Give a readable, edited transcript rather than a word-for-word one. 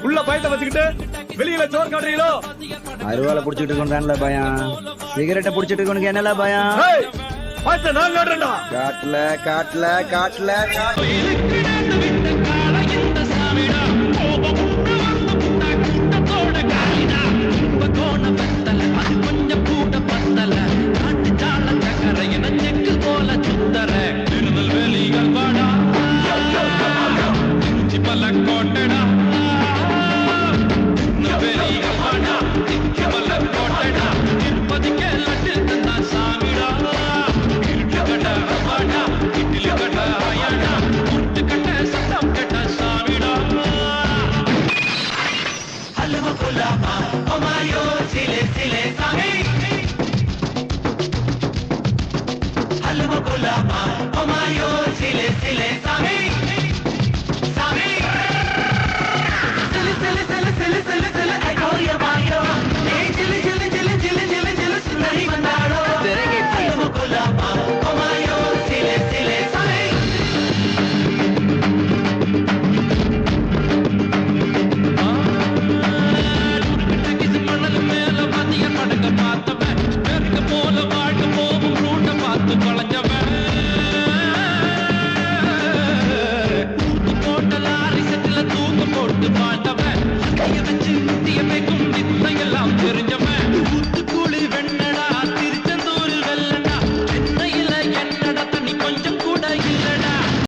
உள்ள பயத்தை வச்சுக்கிட்டு வெளியில சோறு காட்டுறீங்களோ? அருவாலை புடிச்சிட்டு இருக்கோம்ல பயம், சிகரெட்டை புடிச்சிட்டு இருக்கோனுக்கு என்னல பயம்? பயத்தை நான் காட்டுறேன்டா. காட்டல காட்டல காட்டல கோட்டடா